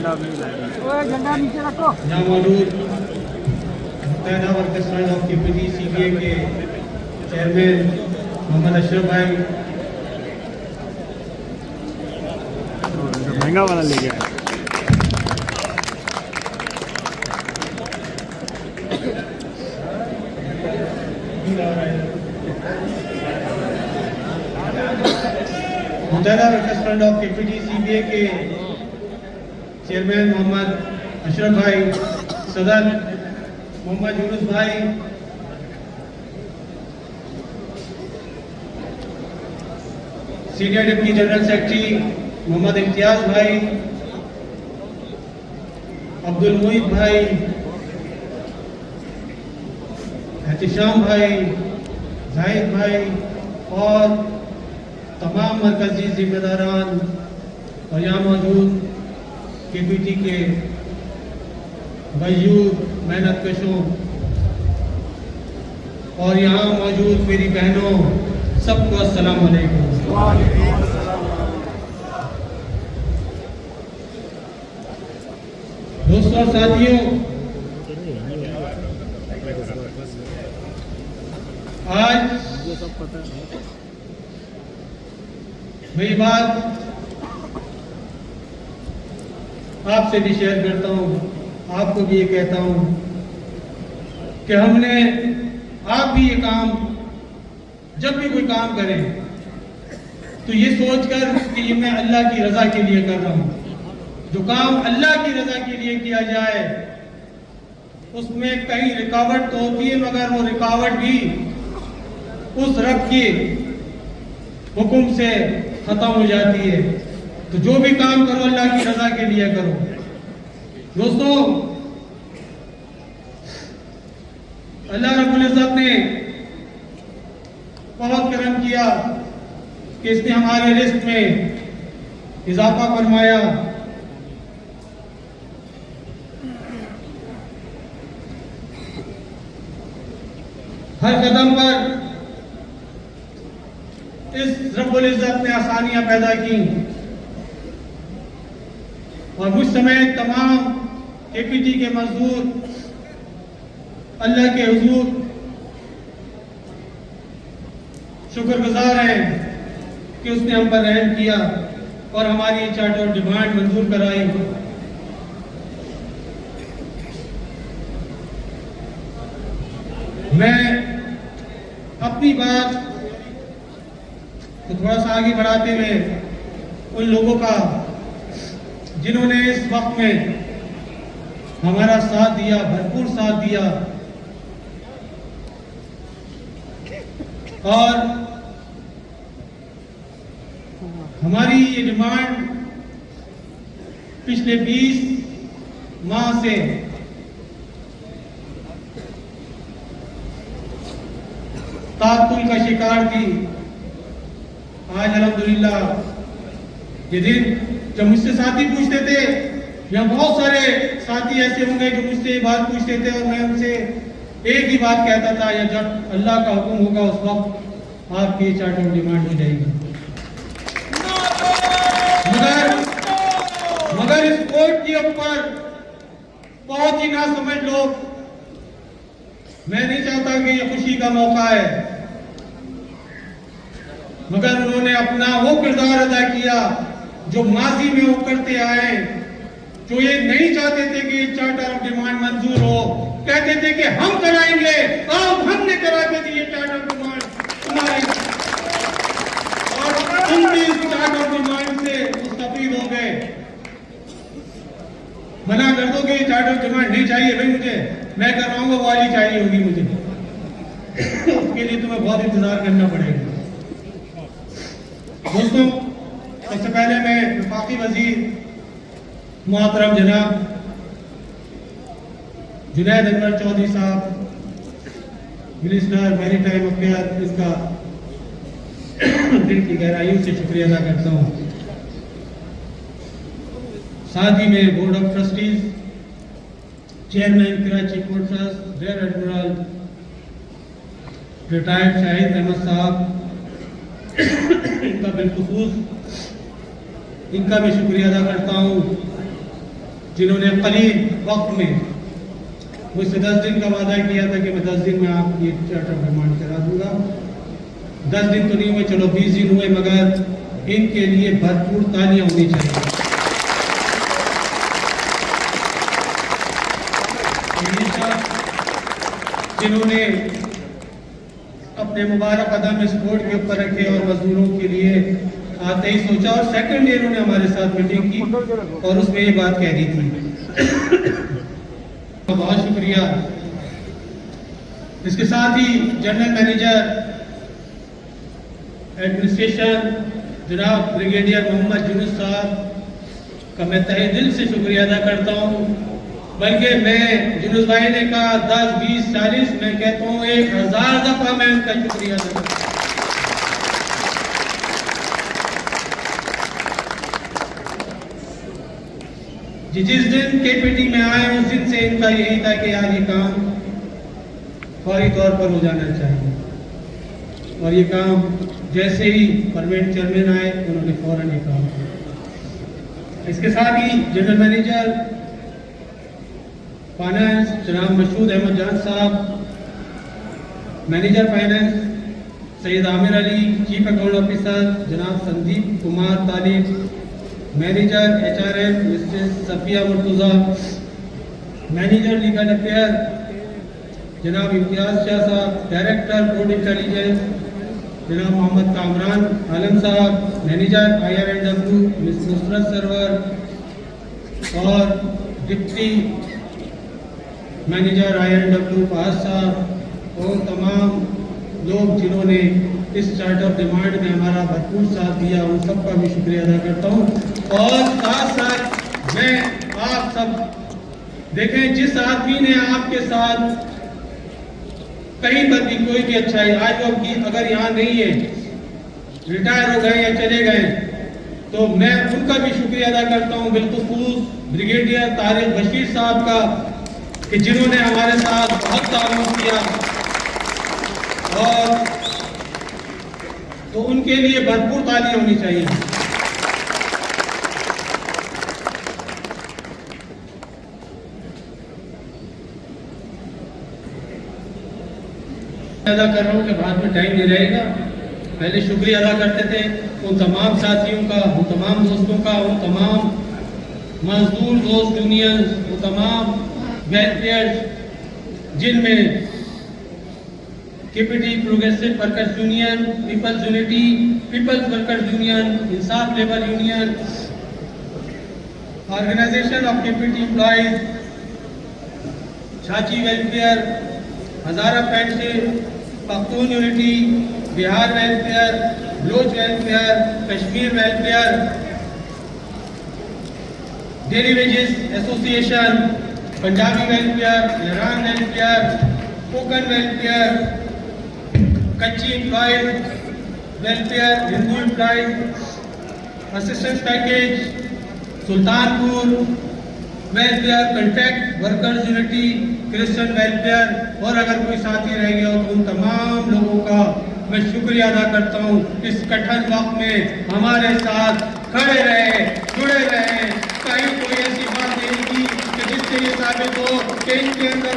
झंडा नीचे रखो। यहाँ मौजूद Muttahida workers front of KPT CBA के चेयरमैन मोहम्मद अशरफ भाई, महंगा वाला ले गया। Muttahida workers front of KPT CBA के चेयरमैन मोहम्मद अशरफ भाई, सदर मोहम्मद यूनुस भाई, senior deputy general secretary Mohammad Imtiaz भाई, अब्दुल मुईद भाई, एहतिशाम भाई, जाहिद भाई और तमाम मरकजी जिम्मेदारान और यहाँ मौजूद केपीटी के वजूद मेहनत कशों और यहाँ मौजूद मेरी बहनों, सबको अस्सलाम वालेकुम। दोस्तों और साथियों, आज मेरी बात आपसे भी शेयर करता हूँ, आपको भी ये कहता हूँ कि हमने आप भी ये काम, जब भी कोई काम करें तो ये सोचकर कि ये मैं अल्लाह की रजा के लिए कर रहा हूँ। जो काम अल्लाह की रजा के लिए किया जाए उसमें कहीं रुकावट तो होती है, मगर वो रुकावट भी उस रब के हुक्म से खत्म हो जाती है। तो जो भी काम करो अल्लाह की रजा के लिए करो। दोस्तों, अल्लाह रब्बुल इज्जत ने बहुत करम किया कि इसने हमारे रिस्क में इजाफा फरमाया। हर कदम पर इस रब्बुल इज्जत ने आसानियां पैदा की और मुझ समेत तमाम केपीटी के मजदूर अल्लाह के हुजूर शुक्रगुजार हैं कि उसने हम पर रहम किया और हमारी ये चार्ट और डिमांड मंजूर कराई। मैं अपनी बात तो थोड़ा सा आगे बढ़ाते हुए उन लोगों का जिन्होंने इस वक्त में हमारा साथ दिया, भरपूर साथ दिया और हमारी ये डिमांड पिछले 20 माह से तातुल का शिकार थी। आज अल्हम्दुलिल्लाह ये दिन जब मुझसे साथी पूछते थे, या बहुत सारे साथी ऐसे होंगे जो मुझसे ये बात पूछते थे और मैं उनसे एक ही बात कहता था, या जब अल्लाह का हुक्म होगा उस वक्त आपकी चार्ट ऑफ डिमांड हो जाएगी। मगर इस कोर्ट के ऊपर बहुत ही ना समझ लोग, मैं नहीं चाहता कि ये खुशी का मौका है, मगर उन्होंने अपना वो किरदार अदा किया जो माजी में वो करते आए, जो ये नहीं चाहते थे कि चार्टर ऑफ डिमांड मंजूर हो, कहते थे कि हम कराएंगे, और हमने करा के दी चार्टर ऑफ डिमांड तुम्हारी, और तुम भी इस चार्टर ऑफ डिमांड से मुस्तफीद हो गए। मना कर दो कि चार्टर ऑफ डिमांड नहीं चाहिए भाई मुझे, मैं करवाऊंगा, वो वाली चाहिए होगी मुझे। उसके लिए तुम्हें बहुत इंतजार करना पड़ेगा। दोस्तों, सबसे पहले मैं वफाकी वजीर मोहतरम जनाब जुनैद अनवर चौधरी साहब, मिनिस्टर मैरीटाइम अफेयर, इसका दिल की गहराइयों से शुक्रिया अदा करता हूँ। साथ ही में board of trustees, chairman Karachi port trust, rear admiral retired Shahid Ahmad साहब, इनका बिलखुसूस इनका भी शुक्रिया अदा करता हूँ। जिन्होंने करीब वक्त में मुझसे 10 दिन का वादा किया था कि मैं 10 दिन में आप ये चार्ट ऑफ डिमांड करा दूंगा। 10 दिन तो नहीं हुए, चलो 20 दिन हुए, मगर इनके लिए भरपूर तालियां होनी चाहिए। जिन्होंने अपने मुबारक कदम इस बोर्ड के ऊपर रखे और मजदूरों के लिए आते ही सोचा, और सेकंड ईयर उन्होंने हमारे साथ मीटिंग की और उसमें ये बात कह दी थी। बहुत शुक्रिया। इसके साथ ही जनरल मैनेजर एडमिनिस्ट्रेशन जनाब ब्रिगेडियर मोहम्मद यूनुस साहब का मैं तहे दिल से शुक्रिया अदा करता हूँ। बल्कि मैं यूनुस भाई ने कहा 10, 20, 40, मैं कहता हूँ 1000 दफा मैं उनका शुक्रिया अदा करता हूँ। जिस दिन केपीटी में आए उस दिन से इनका यही था कि यार ये काम फौरी तौर पर हो जाना चाहिए, और ये काम जैसे ही परमानेंट चेयरमैन आए उन्होंने फौरन ये काम किया। इसके साथ ही जनरल मैनेजर फाइनेंस जनाब मशहूद अहमद जान साहब, manager finance Syed Aamir Ali, chief account officer जनाब Sandeep Kumar Talib, manager HRM Mrs Safia Murtuza, manager legal affair जनाब इम्तियाज शाह साहब, डायरेक्टर बोर्ड इंटेलिजेंस जनाब मोहम्मद कामरान आलम साहब, manager IR&W miss Nusrat Sarwar, और डिप्टी मैनेजर IR&W फहद साहब, और तमाम लोग जिन्होंने इस चार्ट ऑफ डिमांड में हमारा भरपूर साथ दिया, उन सबका भी शुक्रिया अदा करता हूँ। और साथ साथ मैं आप सब देखें, जिस आदमी ने आपके साथ कहीं पर भी कोई भी अच्छाई, आज वो अगर यहाँ नहीं है, रिटायर हो गए या चले गए, तो मैं उनका भी शुक्रिया अदा करता हूँ, बिलखुसूस ब्रिगेडियर तारिक बशीर साहब का, कि जिन्होंने हमारे साथ बहुत ताउन किया, और तो उनके लिए भरपूर ताली होनी चाहिए। अदा कर रहा हूँ कि बाद में टाइम नहीं रहेगा। पहले शुक्रिया अदा करते थे उन तमाम साथियों का, उन तमाम दोस्तों का, उन तमाम मजदूर दोस्त यूनियन, वो तमाम वेलफेयर जिनमें KPT progressive workers union, people's unity, people's workers union, Insaf labour union, organisation of KPT employees, Chhachhi welfare, Hazara friendship, Pakhtun unity, Bihar welfare, Baloch welfare, Kashmir welfare, daily wages association, Punjabi welfare, Lahran welfare, Kokan welfare, Kutchi employees welfare, Hindu employees assistance package, Sultanpur welfare, contract workers unity, Christian welfare, और अगर कोई साथी रह गया हो तो उन तमाम लोगों का मैं शुक्रिया अदा करता हूँ। इस कठिन वक्त में हमारे साथ खड़े रहे, जुड़े रहे। कहीं कोई ऐसी बात नहीं की कि जिससे ये साबित हो कि इनके अंदर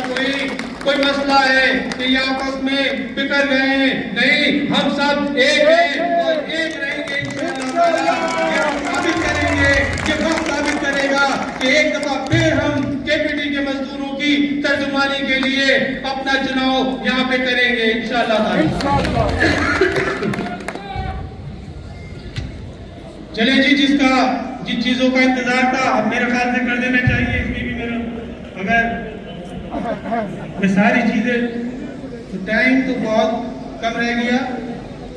कोई मसला है कि ये आपस में बिखर गए हैं। नहीं, हम सब एक हैं और एक रहेंगे इंशाअल्लाह। ये हम साबित करेंगे, ये वक्त साबित करेगा कि एक दफा फिर हम केपीटी के मजदूरों की तर्जुमानी के लिए अपना चुनाव यहाँ पे करेंगे इंशाअल्लाह। चले जी, जिन चीजों का इंतजार था अब मेरे ख्याल से कर देना चाहिए। इसमें भी मेरा अगर मैं सारी चीजें, तो टाइम तो बहुत कम रह गया,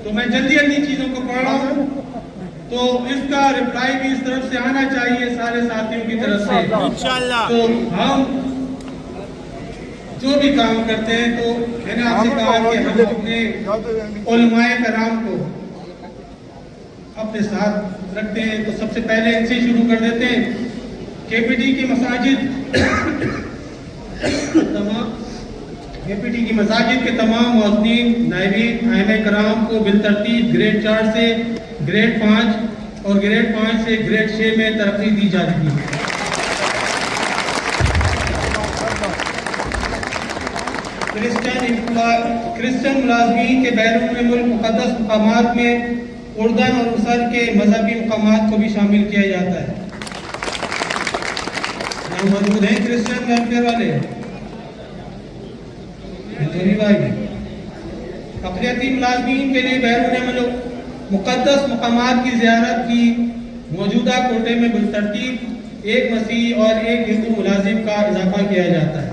तो मैं जल्दी चीजों को पढ़ रहा हूँ, तो इसका रिप्लाई भी इस तरफ से आना चाहिए सारे साथियों की तरफ से इंशाअल्लाह। तो हम जो भी काम करते हैं, तो मैंने आपसे कहा कि हम अपने उलमाए कराम को अपने साथ रखते हैं, तो सबसे पहले इनसे शुरू कर देते हैं। केपीटी की मसाजिद के तमाम मुअज्जिनीन, नाइबीन, आइम्मा कराम को बिलतरतीब ग्रेड 4 से ग्रेड 5 और ग्रेड 5 से ग्रेड 6 में तरक्की दी जा रही है। क्रिश्चियन मुलाजमीन के बैरून मुल्क मुक़द्दस मकामात में उर्दन और उसर के मजहबी मकामात को भी शामिल किया जाता है। यहाँ मौजूद हैं क्रिश्चियन वेलफेयर वाले भाई। अक़लियती मुलाजमीन के लिए बैरून मुल्क मुक़द्दस मकामात की ज़ियारत की मौजूदा कोटे में बिलतरतीब एक मसीह और एक हिंदू मुलाजिम का इजाफा किया जाता है।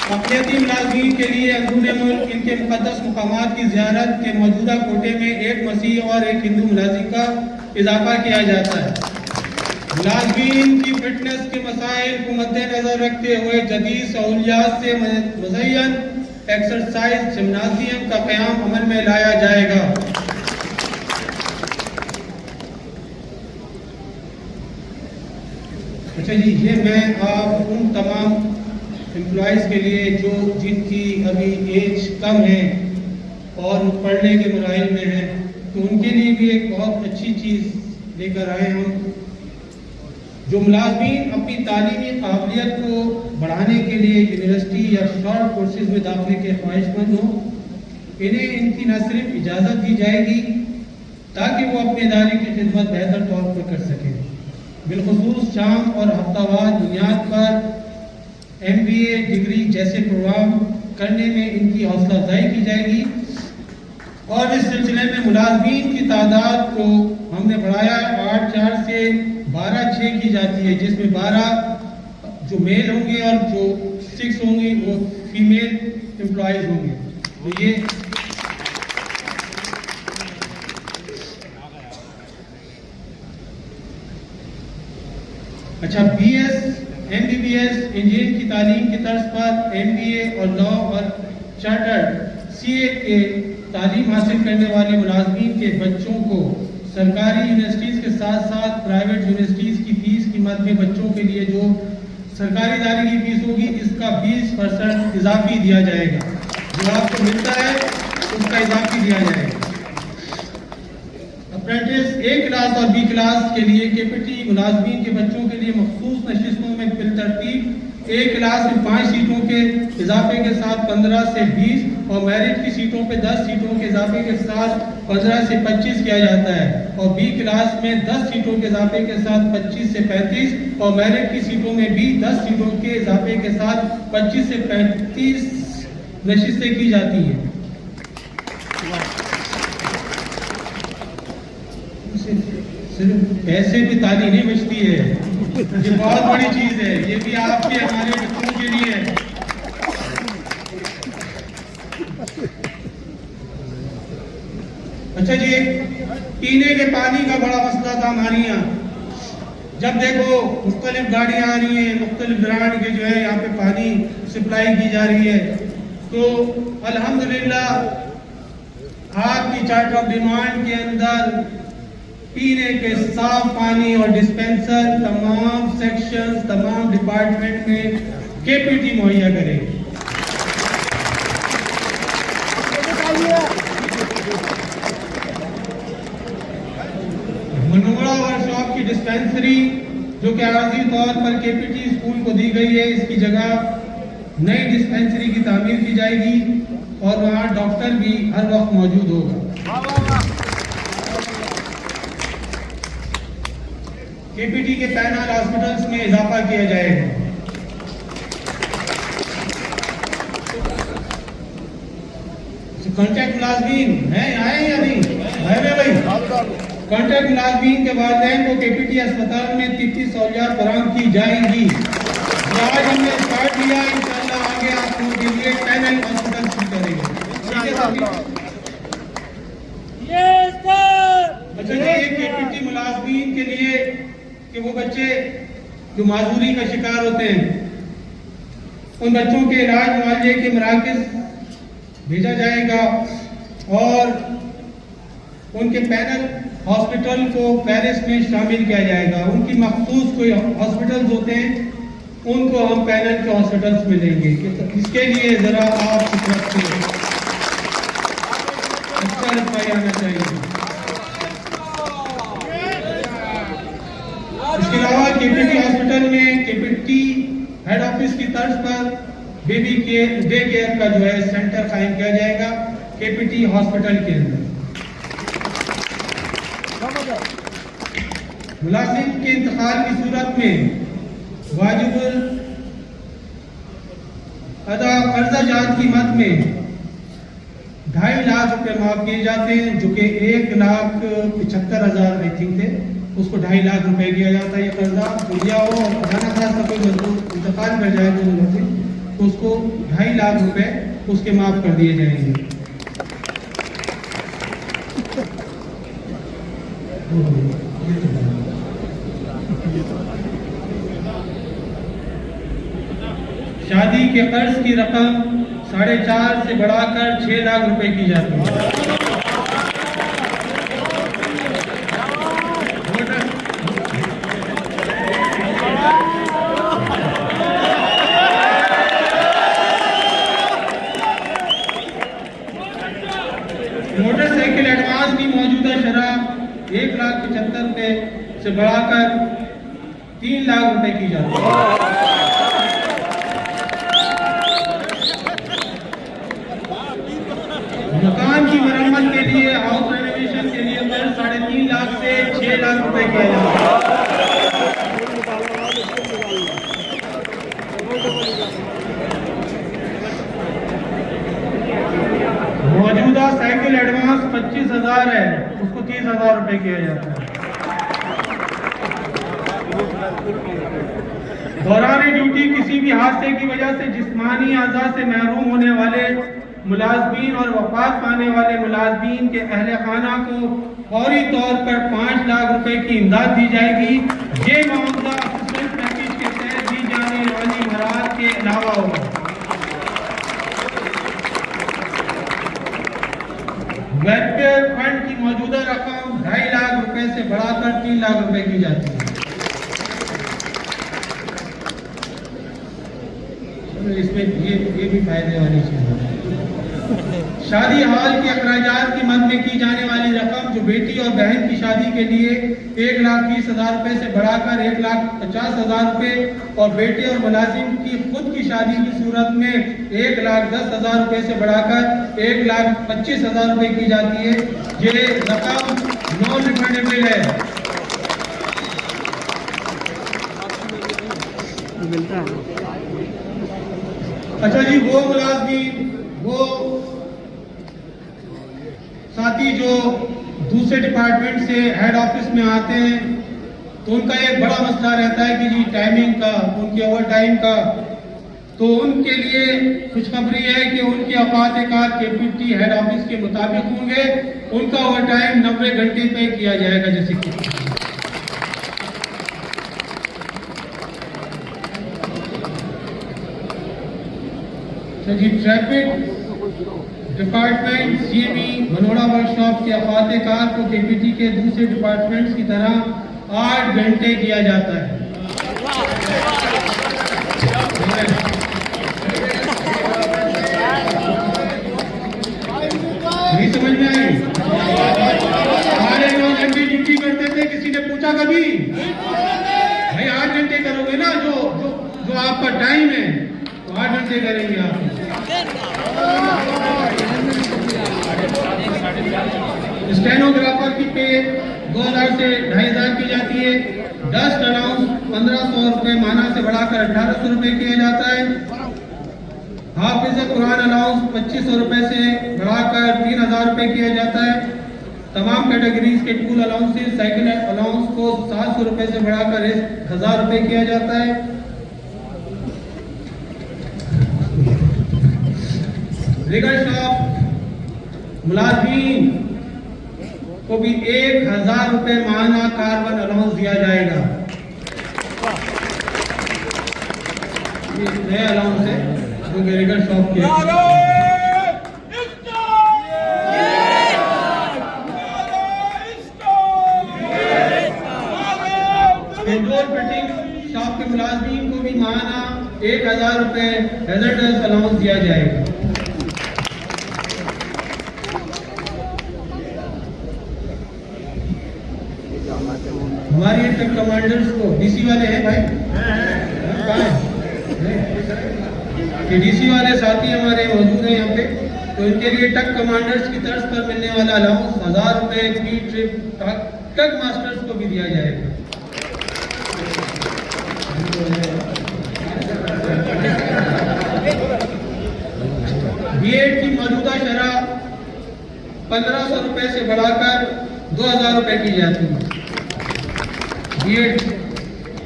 अक़लियती मुलाजमीन के लिए अंदरूनी मुल्क इनके मुक़द्दस मकामात की ज़ियारत के मौजूदा कोटे में एक मसीह और एक हिंदू मुलाजिम का इजाफा किया जाता है। मुलाजमीन की फिटनेस के मसाइल को मद्देनजर रखते हुए जदीद सहूलियात से मुज़य्यन एक्सरसाइज जिम्नाजियम का क़याम अमल में लाया जाएगा। अच्छा जी, ये मैं आप उन तमाम एम्प्लॉयज़ के लिए जो जिनकी अभी एज कम है और पढ़ने के मराहिल में हैं, तो उनके लिए भी एक बहुत अच्छी चीज़ लेकर आए हम। जो मुलाजमीन अपनी तालीमी काबिलियत को बढ़ाने के लिए यूनिवर्सिटी या शॉर्ट कोर्सेज में दाखिले के ख्वाहिशमंद हों, इन्हें इनकी न सिर्फ इजाज़त दी जाएगी ताकि वो अपने इदारे की खिदमत बेहतर तौर पर कर सकें, बिलखुसूस शाम और हफ्तावार बुनियाद पर MBA डिग्री जैसे प्रोग्राम करने में इनकी हौसला अफजाई की जाएगी। और इस सिलसिले में मुलाजमीन की तादाद को हमने बढ़ाया 8-4 से 12-6 की जाती है, जिसमें 12 जो मेल होंगे और जो 6 होंगे वो फीमेल एम्प्लॉयज़ होंगे। तो ये अच्छा, BS MBBS इंजीनियरिंग की तालीम की तर्ज पर MBA और लॉ और चार्टर्ड CA के तालीम हासिल करने वाले मुलाजमीन के बच्चों को सरकारी यूनिवर्सिटीज़ के साथ साथ प्राइवेट यूनिवर्सिटीज़ की फ़ीस कीमत में बच्चों के लिए जो सरकारी इदारे की फ़ीस होगी इसका 20% इजाफी दिया जाएगा। जो आपको मिलता है उसका इजाफी दिया जाएगा। अप्रेंटिस A क्लास और B क्लास के लिए KPT मुलाजमीन के बच्चों के लिए मखसूस नशिस्तों में बिलतरतीब A क्लास में 5 सीटों के इजाफे के साथ 15 से 20 और मेरिट की सीटों पे 10 सीटों के इजाफे के साथ 15 से 25 किया जाता है, और B क्लास में 10 सीटों के इजाफे के साथ 25 से 35 और मेरिट की सीटों में भी 10 सीटों के इजाफे के साथ 25 से 35 नशिस्तें की जाती हैं। सिर्फ पैसे पे ताली नहीं बचती है, ये बहुत बड़ी चीज है, ये भी आपके हमारे बच्चों के लिए है। अच्छा जी, पीने के पानी का बड़ा मसला था हमारे यहाँ। जब देखो मुख्तलिफ गाड़ियां आ रही हैं, मुख्तलिफ ब्रांड के जो है यहाँ पे पानी सप्लाई की जा रही है, तो अल्हम्दुलिल्लाह आपकी चार्ट ऑफ डिमांड के अंदर पीने के साफ पानी और डिस्पेंसर तमाम सेक्शंस, तमाम डिपार्टमेंट में KPT मुहैया करेगी। मनोड़ा वर्कशॉप की डिस्पेंसरी जो कि आर्जी तौर पर KPT स्कूल को दी गई है, इसकी जगह नई डिस्पेंसरी की तामीर की जाएगी और वहाँ डॉक्टर भी हर वक्त मौजूद होगा। KPT के पैनल हॉस्पिटल्स में इजाफा किया जाएगा। कॉन्ट्रैक्ट मुलाजमीन है, आए या नहीं है भाई? कॉन्ट्रैक्ट मुलाजमीन के वालिदैन को KPT अस्पताल में तिब्बी सहूलियात फराहम की जाएंगी। आज हमने स्टार्ट किया, इंशाअल्लाह आगे आप लोगों के लिए पैनल हॉस्पिटल शुरू करेंगे। अच्छा जी, एक KPT मुलाजमीन के लिए कि वो बच्चे जो माजूरी का शिकार होते हैं, उन बच्चों के इलाज मुआवजे के मराकज़ भेजा जाएगा और उनके पैनल हॉस्पिटल को फहरिस्त में शामिल किया जाएगा। उनकी मखसूस कोई हॉस्पिटल्स होते हैं, उनको हम पैनल के हॉस्पिटल्स में लेंगे। इसके लिए ज़रा आपकी तरफ से अच्छा रवैया आना चाहिए। इसके अलावा KPT हॉस्पिटल में KPT हेड ऑफिस की तर्ज पर बेबी के डे केयर का जो है सेंटर कायम किया जाएगा केपीटी हॉस्पिटल के अंदर। मुलाजिम के इंतकाल की सूरत में वाजिबुल अदा कर्जा जात की मद में 2.5 लाख रुपए माफ किए जाते हैं, जो कि 1,75,000 आई थिंक थे, उसको 2.5 लाख रुपए दिया जाता है। ये कर्जा लिया हो अचानक का कोई मजदूर इंतकाल कर जाए तो उसको 2.5 लाख रुपए उसके माफ कर दिए जाएंगे। शादी के कर्ज की रकम 4.5 से बढ़ाकर 6 लाख रुपए की जाती है। मोटरसाइकिल एडवांस की मौजूदा शरह 1,75,000 रुपए से बढ़ाकर 3 लाख रुपए की जाती है। मकान की मरम्मत के लिए हाउस रेनोवेशन के लिए कर्ज 3.5 लाख से 6 लाख रुपए किया जाता है। मौजूदा साइकिल एडवांस 25,000 है, उसको 30,000 रुपए किया जाता है। दौरान ड्यूटी किसी भी हादसे की वजह से जिस्मानी आज़ाद से महरूम होने वाले मुलाजमीन और वफात पाने वाले मुलाजमीन के अहले खाना को फौरी तौर पर 5 लाख रुपए की इमदाद दी जाएगी। ये मामला असिस्टेंस पैकेज के तहत दी जाने वाली मराहत के अलावा होगा। वेलफेयर फंड की मौजूदा रकम 2.5 लाख रुपए से बढ़ाकर 3 लाख रुपए की जाती है। इसमें ये भी फायदे वाली चीज है। शादी हॉल के अखराजात की मद में की जाने वाली रकम जो बेटी और बहन की शादी के लिए 1,30,000 रुपए से बढ़ाकर 1,50,000 रुपए और बेटे और मुलाजिम की खुद की शादी की सूरत में 1,10,000 रुपए से बढ़ाकर 1,25,000 रुपए की जाती है। ये रकम नॉन रिफंडेबल है। अच्छा जी, वो मुलाजिम वो साथी जो दूसरे डिपार्टमेंट से हेड ऑफिस में आते हैं तो उनका एक बड़ा मसला रहता है कि जी टाइमिंग का, उनके ओवर टाइम का। तो उनके लिए खुशखबरी है कि उनके औकात कार केपीटी हेड ऑफिस के मुताबिक होंगे। उनका ओवर टाइम 90 घंटे पे किया जाएगा। जैसे कि तो जी traffic department CAB Manora workshop के औकात कार को केपीटी के दूसरे डिपार्टमेंट्स की तरह 8 घंटे किया जाता है। नहीं समझ में आई? 9 घंटे ड्यूटी करते थे, किसी ने पूछा कभी? भाई 8 घंटे करोगे ना, जो आपका टाइम है तो 8 घंटे करेंगे आप। स्टेनोग्राफर की पे 2,000 से 2,500 की जाती है। डस्ट अलाउंस 1,500 रुपए माना से बढ़ाकर 1,800 रुपए किया जाता है। हाफिज कुरान अलाउंस 2,500 रुपए से बढ़ाकर 3,000 रुपए किया जाता है। तमाम कैटेगरीज के टूल अलाउंसेस साइकिल अलाउंस को 700 रुपए से बढ़ाकर 1,000 रुपए किया जाता है। लीगल शॉप मुलाजिम को भी 1,000 रुपए माहाना कार्बन अलाउंस दिया जाएगा। ये नया अलाउंस है जो लीगल शॉप के इंडोर फिटिंग शॉप के मुलाजिम को भी माहाना 1,000 रुपए हैजर्डस अलाउंस दिया जाएगा। हमारे कमांडर्स को डीसी वाले हैं भाई, कि डीसी वाले साथी हमारे मौजूद हैं यहाँ पे, तो इनके लिए टग कमांडर्स की तर्ज पर मिलने वाला अलाउंस 1000 रुपये फी ट्रिप टग मास्टर्स को भी दिया जाएगा। बीएड की मौजूदा शरह 1500 रुपये से बढ़ाकर 2000 रुपये की जाती है। बीएड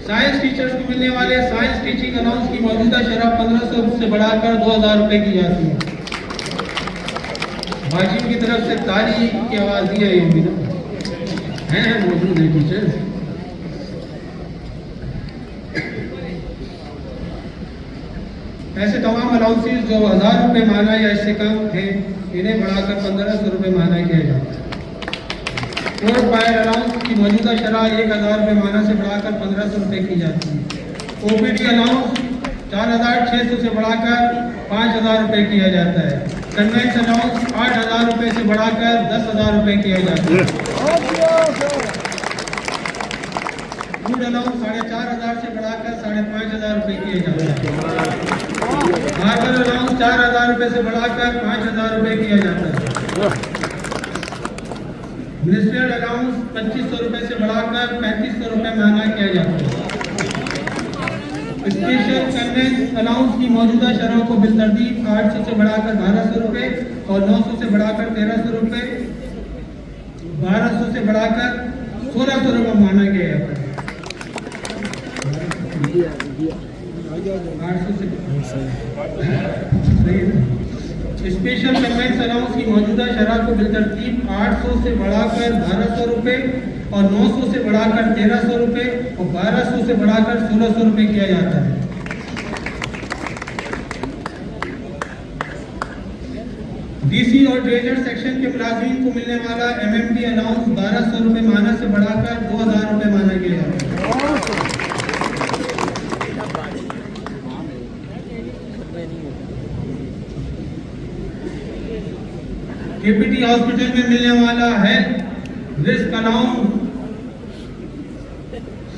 साइंस टीचर्स को मिलने वाले साइंस टीचिंग अलाउंस की मौजूदा शरह 1500 से बढ़ाकर 2000 रुपये की जाती है। बाजियों की तरफ से ताली की आवाज दी है, ये भी हैं मौजूद है टीचर्स। ऐसे तमाम अलाउंसेस जो 1000 रुपये माना या इससे कम है, इन्हें बढ़ाकर 1500 रुपये माना किया जाता है। कोर्ट फायर अलाउंस की मौजूदा शरह 1000 रुपये माना से बढ़ाकर 1500 रुपये की जाती है। ओपीडी अलाउंस 4600 से बढ़ाकर 5000 रुपये किया जाता है। कन्वेंस अलाउंस 8000 रुपये से बढ़ाकर 10000 रुपये किया जाता है। फूड अलाउंस 4500 से बढ़ाकर 5500 रुपये किए जाते हैं। हार्बर अलाउंस 4000 रुपये से बढ़ाकर 5000 रुपये किया जाता है। मिनिस्ट्रियल अलाउंस 2500 रुपये से बढ़ाकर 3500 रुपये माना किया जाता है। स्पेशल कन्वेंस अलाउंस की मौजूदा शरह को बिलतरतीब 800 से बढ़ाकर 1200 रुपये और 900 से बढ़ाकर 1300 रुपये, 1200 से बढ़ाकर 1600 रुपये माना गया है। 800 से स्पेशल कन्वेंस अलाउंस की मौजूदा शरह को बिलतरतीब 800 से बढ़ाकर 1200 रुपये और 900 से बढ़ाकर 1300 रुपये और 1200 से बढ़ाकर 1600 रुपये किया जाता है। डीसी और ट्रेजर सेक्शन के मुलाजिम को मिलने वाला एमएमडी अलाउंस 1200 रुपये माना से बढ़ाकर 2000 रुपये माना गया है। केपीटी हॉस्पिटल में मिलने वाला है रिस्क अलाउंस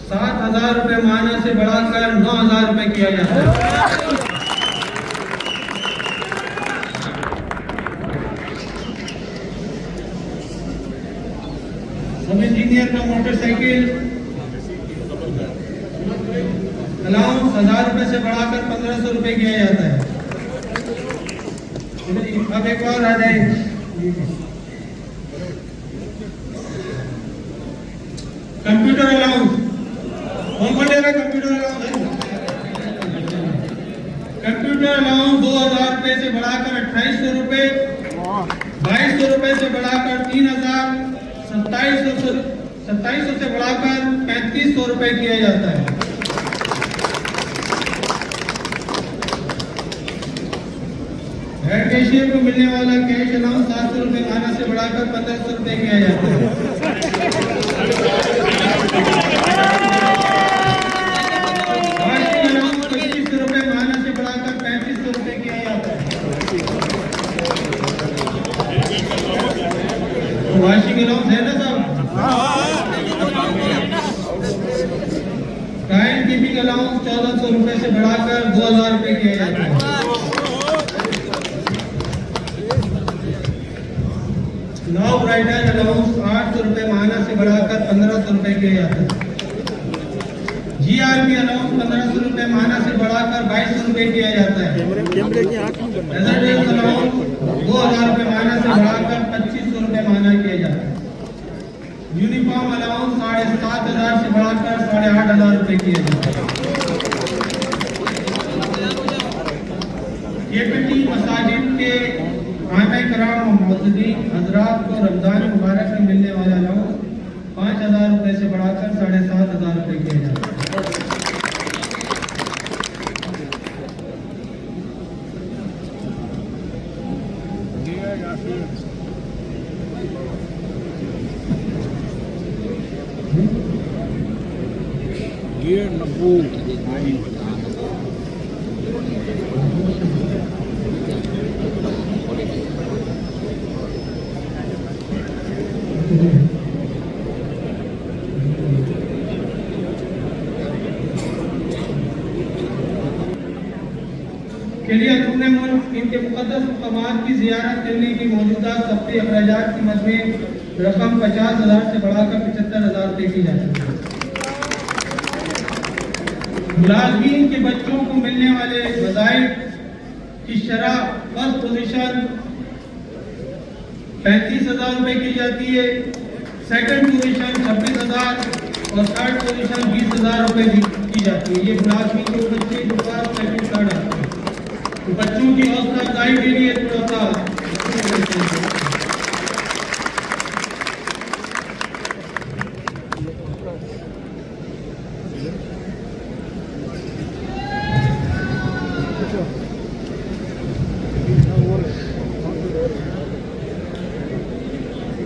7000 रुपये माना से बढ़ाकर 9000 रुपये किया जाता है। सब इंजीनियर का मोटरसाइकिल अलाउंस 1000 रुपये से बढ़ाकर 1500 रुपये किया जाता है। अब एक और आ जाए, कंप्यूटर अलाउंस कौन देगा? कंप्यूटर अलाउंस है। कंप्यूटर अलाउंस 2000 रुपये से बढ़ाकर 2800 रुपये, 2200 रुपये से बढ़ाकर 3000, 2700 से बढ़ाकर 3500 रुपये किया जाता है। हेड कैशियर को मिलने वाला कैश अलाउंस 700 रुपये माना से बढ़ाकर 1500 रुपये किया जाता है। वाशिंग अलाउंस 2500 रुपये माना से बढ़ाकर 3500 रुपये किया जाता है। वाशिंग अलाउंस है ना साहब? टाइम कीपिंग अलाउंस 1400 रुपये से बढ़ाकर 2000 रुपये किया जाता है। लॉग राइडर अलाउंस 800 रुपये माना से बढ़ाकर 1500 रुपये किया जाता है। जीआरपी अलाउंस 1500 रुपये माना से बढ़ाकर 2200 रुपये किया जाता है। रेजिडेंस अलाउंस 2000 रुपये माना से बढ़ाकर 2500 रुपये माना किया जाता है। यूनिफॉर्म अलाउंस 7500 से बढ़ाकर 8500 रुपये किया जाता है। केपीटी मसाजिद के आना कराम मुअज्जिनीन हजरात को रमजान मुबारक में मिलने वाला अलाउंस 5000 रुपये से बढ़ाकर 7500 रुपये किया जाता है। के लिए अंदरूनी मुल्क इनके मुक़द्दस मक़ामात की ज़ियारत करने की मौजूदा सबसे अखराजात की मद में रकम 50,000 से बढ़ाकर 75,000 रुपये की जाती है। मुलाज़मीन के बच्चों को मिलने वाले वज़ाइफ की शरह फर्स्ट पोजीशन 35,000 रुपये की जाती है, सेकंड पोजीशन 26,000 और थर्ड पोजीशन 20,000 रुपये की जाती है। ये मुलाज़मीन के बच्चे जो फर्स्ट सेकंड थर्ड आते हैं, तो बच्चों की हौसला अफजाई के लिए थोड़ा सा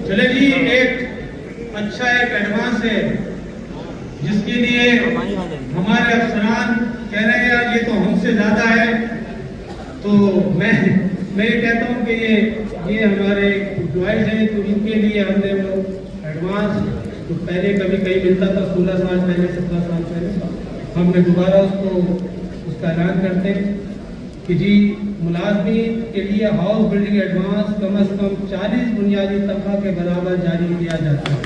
चले जी, एक अच्छा एक एडवांस है जिसके लिए हमारे अफसरान कह रहे हैं यार ये तो हमसे ज्यादा है, तो मैं ये कहता हूँ कि ये हमारे एम्प्लॉयज हैं, तो इनके लिए हमने वो एडवांस तो पहले कभी कहीं मिलता था 16 साल पहले 17 साल पहले, हमने दोबारा उसका ऐलान करते हैं कि जी मुलाजमीन के लिए हाउस बिल्डिंग एडवांस कम अज कम 40 बुनियादी तनख्वाह के बराबर जारी किया जाता है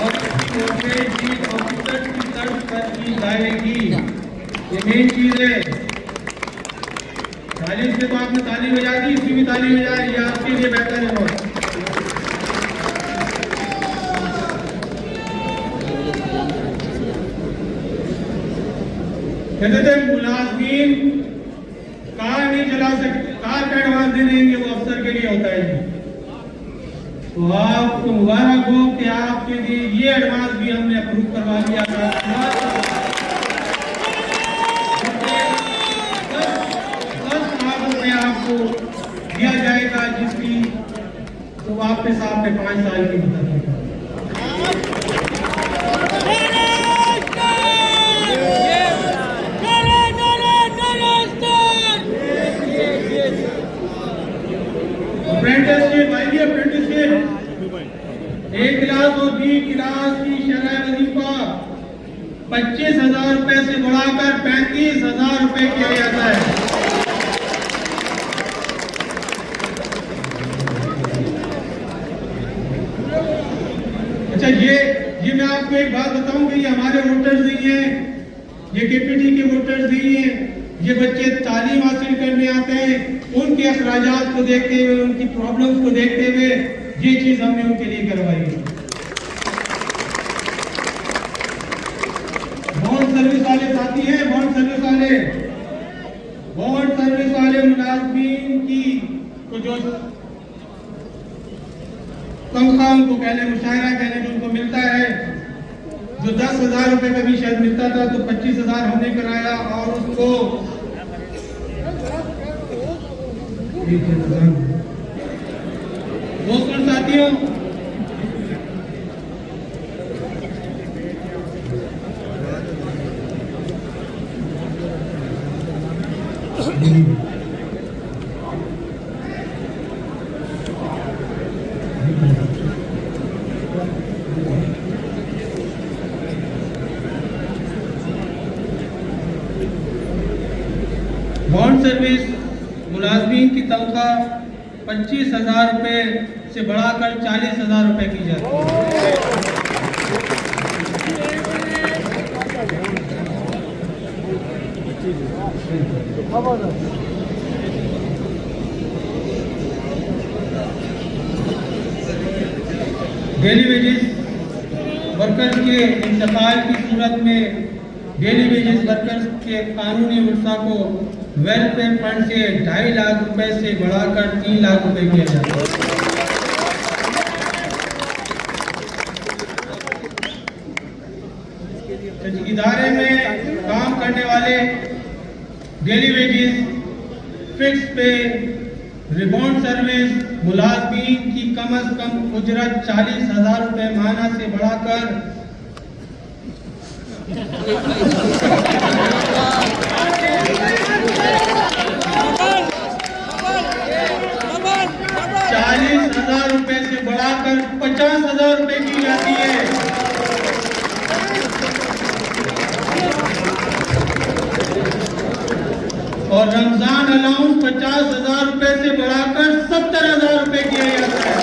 और चीज ऑफिसर की तर्ज पर की जाएगी। ये मेन चीज है। 40 से तो आपने ताली बजा दी, इसकी भी ताली बजाए, ये आपके लिए बेहतर है। बहुत कहते थे मुलाजमीन कार नहीं चला सकते, कार का एडवांस दे देंगे, वो अफसर के लिए होता है जी। तो आपको मुबारक हो कि आपके लिए ये एडवांस भी हमने अप्रूव करवा दिया था। 10 लाख रुपए आपको दिया जाएगा, जिसकी तो वापस आपने 5 साल की मुद्दत है। अप्रेंटिसशिप आएगी, अप्रेंटिसशिप 1 क्लास और 2 क्लास की शरह वजीफा 25,000 रुपए से बढ़ाकर 35,000 रुपए किया जाता है। अच्छा, ये मैं आपको एक बात बताऊं कि ये हमारे वोटर्स नहीं है, ये केपीटी के वोटर्स नहीं है, ये बच्चे तालीम हासिल करने आते हैं, उनके अखराजात को देखते हुए, उनकी प्रॉब्लम्स को देखते हुए ये चीज हमने उनके लिए करवाई है। बॉन्ड सर्विस वाले साथी हैं, बॉन्ड सर्विस वाले मुलाजमीन की तो जो तनख्वाह उनको कहने मुशायरा कहने जो उनको मिलता है, जो 10,000 रुपए का भी शायद मिलता था, तो 25,000 हमने कराया और उसको दोस्तों साथियों, बॉन्ड सर्विस मुलाजमीन की तनख्वाह 25,000 रुपए से बढ़ाकर 40,000 रुपए की जाती है। डेली वेजेस वर्कर्स के इंतकाल की सूरत में डेली वेजेस वर्कर्स के कानूनी वर्षा को वेलफेयर फंड से 2.5 लाख रुपए से बढ़ाकर 3 लाख रुपए किया जाता है। इदारे में काम करने वाले डेली वेजेस, फिक्स पे, रिबॉन्ड सर्विस मुलाजमीन की कम अज कम उजरत 40,000 रुपए माह से बढ़ाकर 40,000 रुपए से बढ़ाकर 50,000 रुपए की जाती है। और रमजान अलाउंस 50,000 रुपए से बढ़ाकर 70,000 रुपए किया जाता है।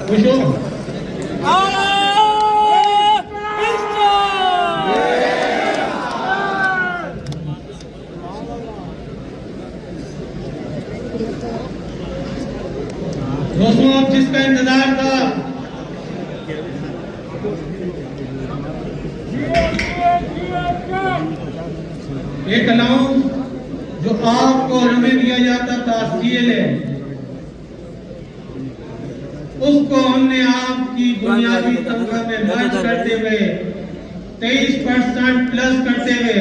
खुश हो? दोस्तों, अब जिसका इंतजार था, एक अलाउंस जो आपको और हमें दिया जाता था CLA, उसको हमने आपकी बुनियादी तनख्वाह में मर्ज करते हुए 23% प्लस करते हुए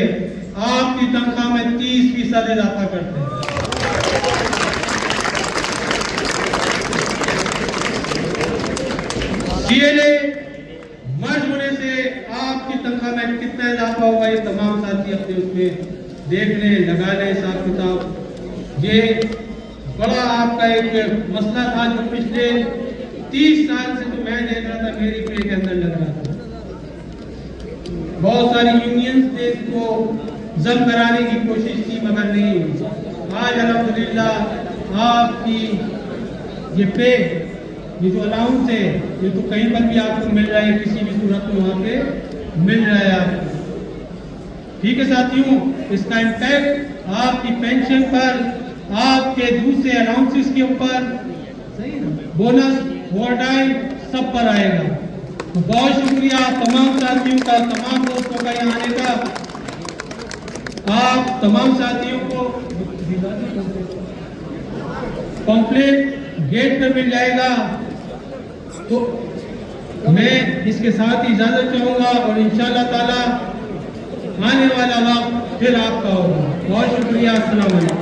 आपकी तनख्वाह में 30% इजाफा करते हैं। CLA मर्ज होने से आपकी तनख्वाह में कितना इजाफा होगा, ये तमाम साथी अपने उसमें देख लें, लगा लें हिसाब किताब। ये बड़ा आपका एक मसला था जो पिछले 30 साल से तो मैं देख रहा था, मेरी पे के अंदर लग रहा था। बहुत सारी यूनियंस ने इसको जम कराने की कोशिश की मगर नहीं हुई। आज अल्हम्दुलिल्लाह आपकी ये पे, ये जो अलाउंस है, ये तो कहीं पर भी आपको मिल रहा है, किसी भी सूरत में वहाँ पे मिल रहा है आपको। ठीक है साथियों, इसका इम्पैक्ट आपकी पेंशन पर, आपके दूसरे अलाउंसेस के ऊपर, बोनस, ओवरटाइम सब पर आएगा। तो बहुत शुक्रिया तमाम साथियों का, तमाम दोस्तों का यहाँ आने का। आप तमाम साथियों को कॉम्प्लेट गेट पर मिल जाएगा। तो मैं इसके साथ ही इजाजत चाहूंगा और इंशाअल्लाह ताला आने वाला वक्त फिर आपका होगा। बहुत शुक्रिया। अस्सलाम वालेकुम।